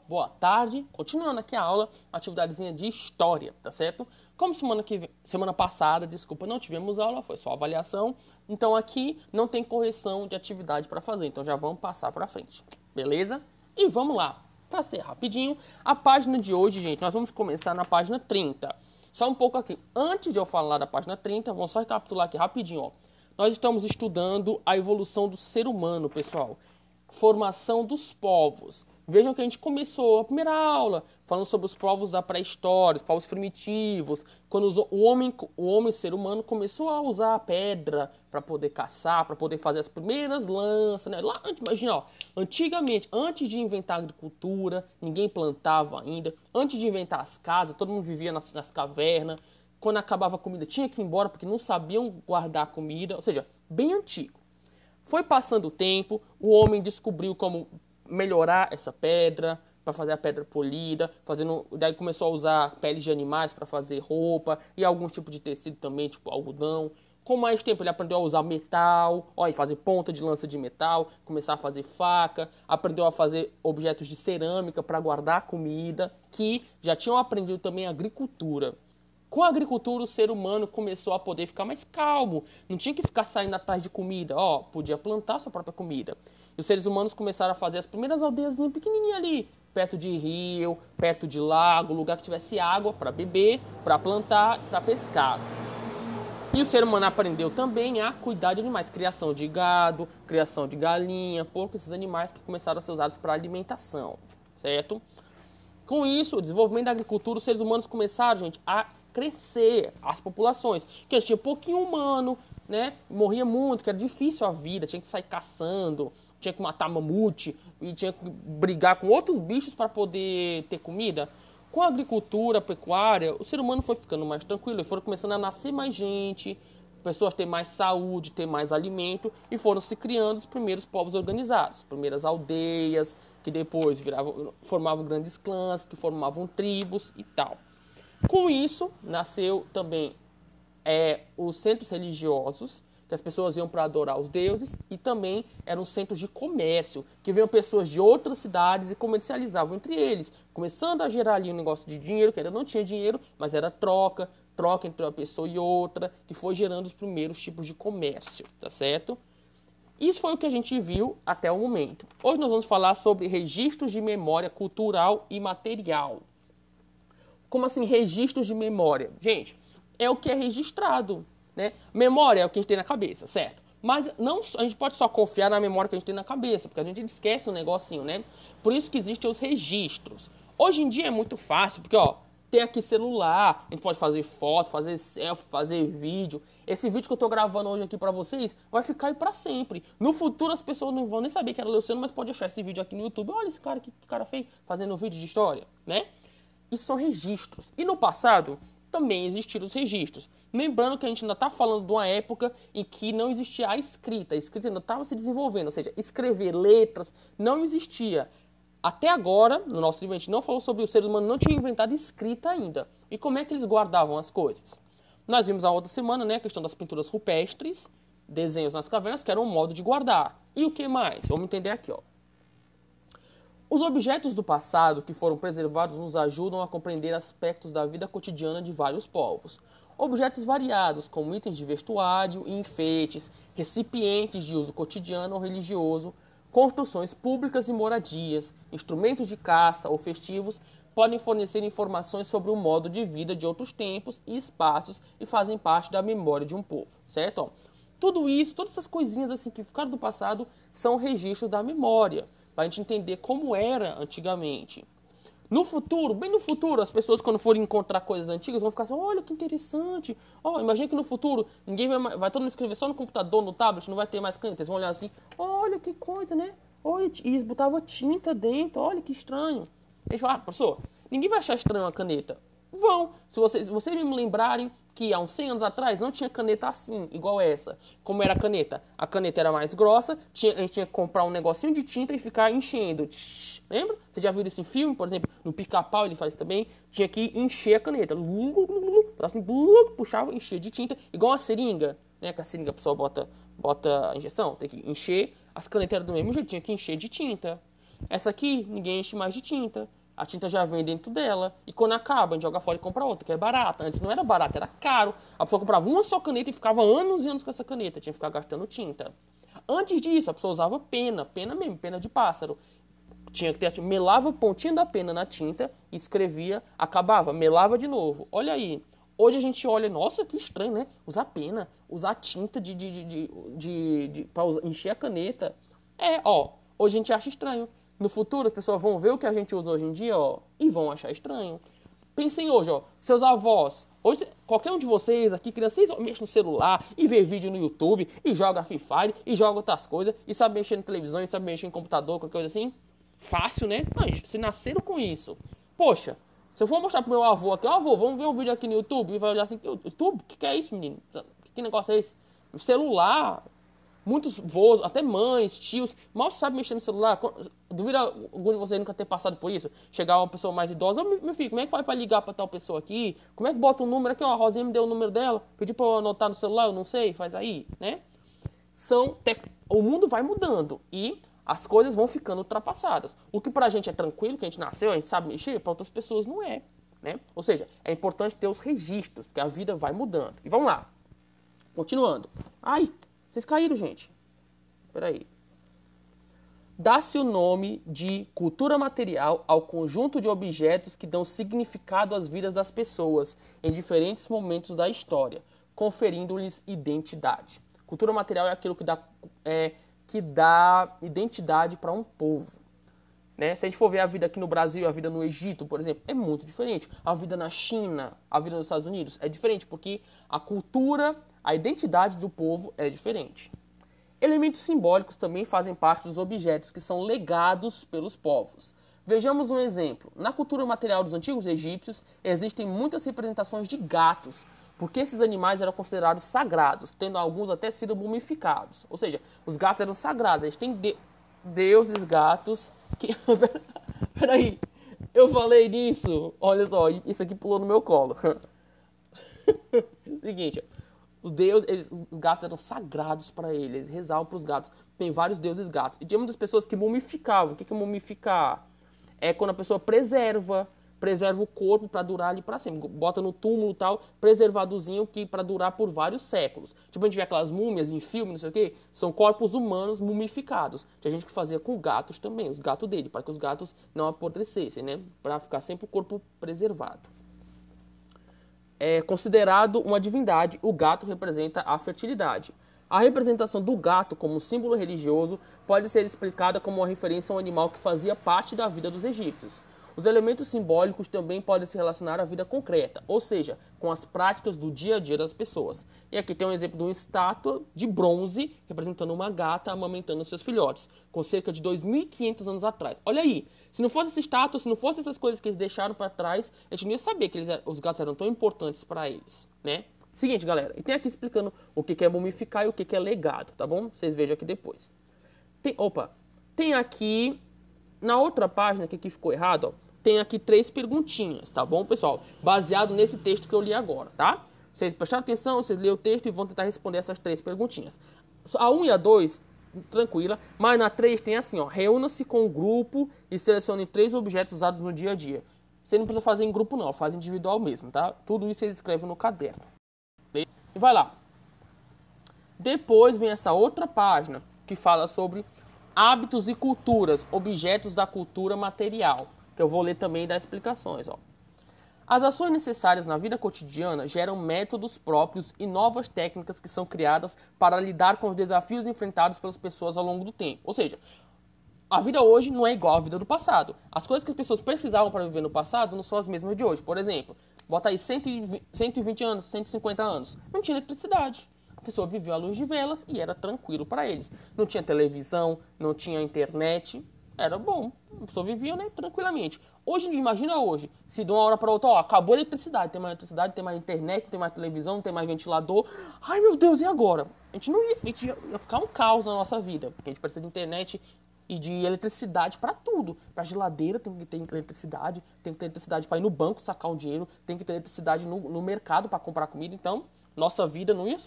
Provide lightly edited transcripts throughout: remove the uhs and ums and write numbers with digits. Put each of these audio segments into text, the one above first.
Boa tarde. Continuando aqui a aula, atividadezinha de história, tá certo? Como semana passada, desculpa, não tivemos aula, foi só avaliação. Então aqui não tem correção de atividade para fazer, então já vamos passar para frente, beleza? E vamos lá, para ser rapidinho, a página de hoje, gente, nós vamos começar na página 30. Só um pouco aqui, antes de eu falar da página 30, vamos só recapitular aqui rapidinho, ó. Nós estamos estudando a evolução do ser humano, pessoal. Formação dos povos. Vejam que a gente começou a primeira aula falando sobre os povos da pré-história, os povos primitivos, quando o homem, ser humano, começou a usar a pedra para poder caçar, para poder fazer as primeiras lanças, né? Lá, imagina, ó, antigamente, antes de inventar a agricultura, ninguém plantava ainda, antes de inventar as casas, todo mundo vivia nas cavernas, quando acabava a comida tinha que ir embora porque não sabiam guardar a comida, ou seja, bem antigo. Foi passando o tempo, o homem descobriu como melhorar essa pedra, para fazer a pedra polida, daí começou a usar peles de animais para fazer roupa e alguns tipos de tecido também, tipo algodão. Com mais tempo ele aprendeu a usar metal, fazer ponta de lança de metal, começar a fazer faca, aprendeu a fazer objetos de cerâmica para guardar comida, que já tinham aprendido também a agricultura. Com a agricultura, o ser humano começou a poder ficar mais calmo. Não tinha que ficar saindo atrás de comida. Podia plantar sua própria comida. E os seres humanos começaram a fazer as primeiras aldeias pequenininhas ali, perto de rio, perto de lago, lugar que tivesse água para beber, para plantar, para pescar. E o ser humano aprendeu também a cuidar de animais. Criação de gado, criação de galinha, porco, esses animais que começaram a ser usados para alimentação, certo? Com isso, o desenvolvimento da agricultura, os seres humanos começaram, gente, a crescer as populações, porque tinha pouquinho humano, né? Morria muito, que era difícil a vida, tinha que sair caçando, tinha que matar mamute e tinha que brigar com outros bichos para poder ter comida. Com a agricultura, a pecuária, o ser humano foi ficando mais tranquilo, e foram começando a nascer mais gente, pessoas ter mais saúde, ter mais alimento, e foram se criando os primeiros povos organizados, primeiras aldeias, que depois formavam grandes clãs, que formavam tribos e tal. Com isso, nasceu também os centros religiosos, que as pessoas iam para adorar os deuses, e também eram centros de comércio, que vinham pessoas de outras cidades e comercializavam entre eles, começando a gerar ali um negócio de dinheiro, que ainda não tinha dinheiro, mas era troca entre uma pessoa e outra, que foi gerando os primeiros tipos de comércio, tá certo? Isso foi o que a gente viu até o momento. Hoje nós vamos falar sobre registros de memória cultural e material. Como assim registros de memória? Gente, é o que é registrado, né? Memória é o que a gente tem na cabeça, certo? Mas não, a gente pode só confiar na memória que a gente tem na cabeça, porque a gente esquece um negocinho, né? Por isso que existem os registros. Hoje em dia é muito fácil, porque, tem aqui celular, a gente pode fazer foto, fazer selfie, fazer vídeo. Esse vídeo que eu tô gravando hoje aqui pra vocês vai ficar aí pra sempre. No futuro as pessoas não vão nem saber que era Luciano, mas pode achar esse vídeo aqui no YouTube. Olha esse cara, que cara feio, fazendo um vídeo de história, né? Isso são registros. E no passado também existiram os registros. Lembrando que a gente ainda está falando de uma época em que não existia a escrita. A escrita ainda estava se desenvolvendo, ou seja, escrever letras não existia. Até agora, no nosso livro, a gente não falou sobre o ser humano, não tinha inventado escrita ainda. E como é que eles guardavam as coisas? Nós vimos a outra semana, né, a questão das pinturas rupestres, desenhos nas cavernas, que era um modo de guardar. E o que mais? Vamos entender aqui, ó. Os objetos do passado que foram preservados nos ajudam a compreender aspectos da vida cotidiana de vários povos. Objetos variados, como itens de vestuário e enfeites, recipientes de uso cotidiano ou religioso, construções públicas e moradias, instrumentos de caça ou festivos, podem fornecer informações sobre o modo de vida de outros tempos e espaços e fazem parte da memória de um povo, certo? Tudo isso, todas essas coisinhas assim que ficaram do passado são registros da memória, para a gente entender como era antigamente. No futuro, bem no futuro, as pessoas quando forem encontrar coisas antigas vão ficar assim, olha que interessante. Imagina que no futuro ninguém vai todo mundo escrever só no computador, no tablet, não vai ter mais caneta. Eles vão olhar assim, olha que coisa, né? Olha, e eles botavam tinta dentro, olha que estranho. Eles falam, professor, ninguém vai achar estranho uma caneta. Vão, se vocês me lembrarem que há uns 100 anos atrás não tinha caneta assim, igual essa. Como era a caneta? A caneta era mais grossa, a gente tinha que comprar um negocinho de tinta e ficar enchendo. Lembra? Você já viu isso em filme? Por exemplo, no Pica-Pau ele faz também. Tinha que encher a caneta. Assim, puxava, encher de tinta. Igual a seringa, né? Que a seringa a pessoa bota a injeção. Tem que encher. As canetas eram do mesmo jeito, tinha que encher de tinta. Essa aqui, ninguém enche mais de tinta. A tinta já vem dentro dela. E quando acaba, a gente joga fora e compra outra, que é barata. Antes não era barata, era caro. A pessoa comprava uma só caneta e ficava anos e anos com essa caneta. Tinha que ficar gastando tinta. Antes disso, a pessoa usava pena. Pena mesmo, pena de pássaro. Tinha que ter, melava a pontinha da pena na tinta, escrevia, acabava, melava de novo. Olha aí. Hoje a gente olha, nossa, que estranho, né? Usar pena, usar tinta pra encher a caneta. Hoje a gente acha estranho. No futuro as pessoas vão ver o que a gente usa hoje em dia, ó, e vão achar estranho. Pensem hoje, ó, seus avós. Hoje, qualquer um de vocês aqui, crianças, vocês mexem no celular e vê vídeo no YouTube, e joga Free Fire, e joga outras coisas, e sabe mexer na televisão, e sabe mexer em computador, qualquer coisa assim. Fácil, né? Mas se nasceram com isso. Poxa, se eu for mostrar pro meu avô aqui, ó, avô, vamos ver um vídeo aqui no YouTube, e vai olhar assim, YouTube? O que é isso, menino? Que negócio é esse? No celular. Muitos voos, até mães, tios, mal sabem mexer no celular. Duvido algum de vocês nunca ter passado por isso. Chegar uma pessoa mais idosa, meu filho, como é que faz pra ligar pra tal pessoa aqui? Como é que bota um número aqui? Ó, a Rosinha me deu o número dela, pediu pra eu anotar no celular, eu não sei, faz aí, né? O mundo vai mudando e as coisas vão ficando ultrapassadas. O que pra gente é tranquilo, que a gente nasceu, a gente sabe mexer, pra outras pessoas não é, né? Ou seja, é importante ter os registros, porque a vida vai mudando. E vamos lá. Continuando. Ai, vocês caíram, gente. Peraí. Dá-se o nome de cultura material ao conjunto de objetos que dão significado às vidas das pessoas em diferentes momentos da história, conferindo-lhes identidade. Cultura material é aquilo que dá identidade para um povo. Né? Se a gente for ver a vida aqui no Brasil, a vida no Egito, por exemplo, é muito diferente. A vida na China, a vida nos Estados Unidos é diferente, porque a cultura, a identidade do povo é diferente. Elementos simbólicos também fazem parte dos objetos que são legados pelos povos. Vejamos um exemplo. Na cultura material dos antigos egípcios, existem muitas representações de gatos, porque esses animais eram considerados sagrados, tendo alguns até sido mumificados. Ou seja, os gatos eram sagrados. Eles têm deuses gatos que... Peraí, eu falei nisso. Olha só, isso aqui pulou no meu colo. Seguinte, os gatos eram sagrados para eles rezavam para os gatos. Tem vários deuses gatos. E tinha muitas pessoas que mumificavam. O que é mumificar? É quando a pessoa preserva o corpo para durar ali para sempre. Bota no túmulo e tal, preservadozinho que para durar por vários séculos. Tipo, a gente vê aquelas múmias em filme, não sei o quê, são corpos humanos mumificados. Tinha gente que fazia com gatos também, os gatos dele, para que os gatos não apodrecessem, né? Para ficar sempre o corpo preservado. É considerado uma divindade, o gato representa a fertilidade. A representação do gato como símbolo religioso pode ser explicada como uma referência a um animal que fazia parte da vida dos egípcios. Os elementos simbólicos também podem se relacionar à vida concreta, ou seja, com as práticas do dia a dia das pessoas. E aqui tem um exemplo de uma estátua de bronze representando uma gata amamentando seus filhotes, com cerca de 2.500 anos atrás. Olha aí, se não fosse essa estátua, se não fosse essas coisas que eles deixaram para trás, a gente não ia saber que os gatos eram tão importantes para eles, né? Seguinte, galera, e tem aqui explicando o que é mumificar e o que é legado, tá bom? Vocês vejam aqui depois. Tem aqui, na outra página que aqui ficou errado, ó, tem aqui 3 perguntinhas, tá bom, pessoal? Baseado nesse texto que eu li agora, tá? Vocês prestaram atenção, vocês leram o texto e vão tentar responder essas 3 perguntinhas. A 1 e a 2, tranquila, mas na 3 tem assim, ó, reúna-se com o grupo e selecione 3 objetos usados no dia a dia. Você não precisa fazer em grupo não, faz individual mesmo, tá? Tudo isso vocês escrevem no caderno. E vai lá. Depois vem essa outra página que fala sobre hábitos e culturas, objetos da cultura material, que eu vou ler também e dar explicações, ó. As ações necessárias na vida cotidiana geram métodos próprios e novas técnicas que são criadas para lidar com os desafios enfrentados pelas pessoas ao longo do tempo. Ou seja, a vida hoje não é igual à vida do passado. As coisas que as pessoas precisavam para viver no passado não são as mesmas de hoje. Por exemplo, bota aí 120 anos, 150 anos. Não tinha eletricidade. A pessoa vivia à luz de velas e era tranquilo para eles. Não tinha televisão, não tinha internet. Era bom. A pessoa vivia, né, tranquilamente. Hoje, imagina hoje, se de uma hora para outra, ó, acabou a eletricidade, tem mais eletricidade, tem mais internet, tem mais televisão, tem mais ventilador. Ai, meu Deus, e agora? A gente ia ficar um caos na nossa vida, porque a gente precisa de internet e de eletricidade para tudo. Para geladeira tem que ter eletricidade, tem que ter eletricidade para ir no banco sacar um dinheiro, tem que ter eletricidade no mercado para comprar comida. Então, nossa vida não ia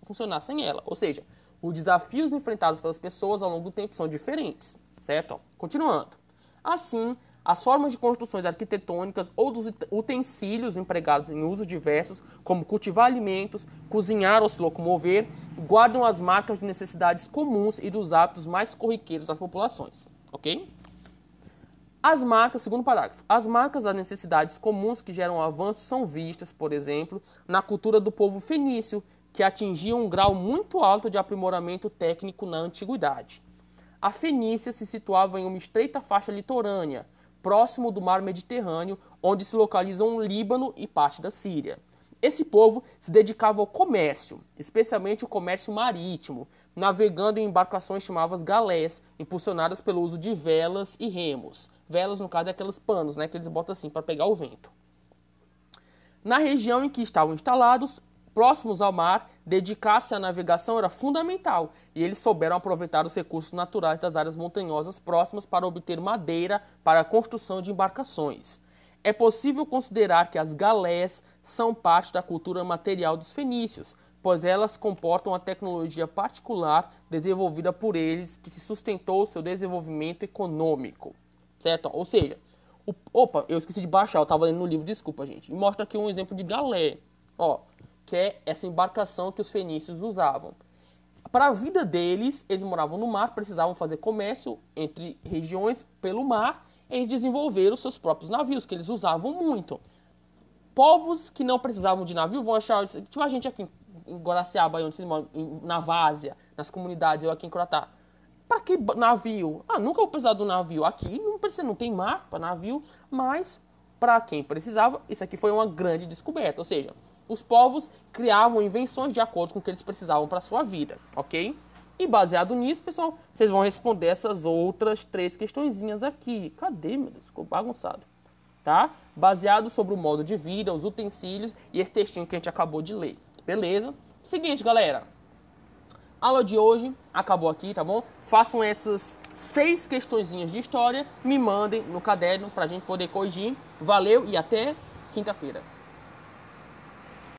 funcionar sem ela. Ou seja, os desafios enfrentados pelas pessoas ao longo do tempo são diferentes, certo? Continuando. Assim, as formas de construções arquitetônicas ou dos utensílios empregados em usos diversos, como cultivar alimentos, cozinhar ou se locomover, guardam as marcas de necessidades comuns e dos hábitos mais corriqueiros das populações. Ok? As marcas, segundo parágrafo, as marcas das necessidades comuns que geram avanços são vistas, por exemplo, na cultura do povo fenício, que atingia um grau muito alto de aprimoramento técnico na antiguidade. A Fenícia se situava em uma estreita faixa litorânea, próximo do mar Mediterrâneo, onde se localizam o Líbano e parte da Síria. Esse povo se dedicava ao comércio, especialmente o comércio marítimo, navegando em embarcações chamadas galés, impulsionadas pelo uso de velas e remos. Velas, no caso, é aqueles panos, né, que eles botam assim para pegar o vento. Na região em que estavam instalados, próximos ao mar, dedicar-se à navegação era fundamental, e eles souberam aproveitar os recursos naturais das áreas montanhosas próximas para obter madeira para a construção de embarcações. É possível considerar que as galés são parte da cultura material dos fenícios, pois elas comportam a tecnologia particular desenvolvida por eles que se sustentou seu desenvolvimento econômico. Certo? Ou seja, opa, eu esqueci de baixar, eu estava lendo no livro, desculpa, gente. E mostra aqui um exemplo de galé, ó, que é essa embarcação que os fenícios usavam. Para a vida deles, eles moravam no mar, precisavam fazer comércio entre regiões pelo mar, e eles desenvolveram seus próprios navios, que eles usavam muito. Povos que não precisavam de navio vão achar, tipo a gente aqui em Guaraciaba, onde vocês moram, na Várzea, nas comunidades, eu aqui em Croatá. Para que navio? Ah, nunca vou precisar do navio. Aqui não precisa, não tem mar para navio, mas para quem precisava, isso aqui foi uma grande descoberta. Ou seja, os povos criavam invenções de acordo com o que eles precisavam para a sua vida, ok? E baseado nisso, pessoal, vocês vão responder essas outras 3 questõezinhas aqui. Cadê, meu Deus? Ficou bagunçado. Tá? Baseado sobre o modo de vida, os utensílios e esse textinho que a gente acabou de ler. Beleza? Seguinte, galera. A aula de hoje acabou aqui, tá bom? Façam essas 6 questõezinhas de história, me mandem no caderno pra gente poder corrigir. Valeu e até quinta-feira.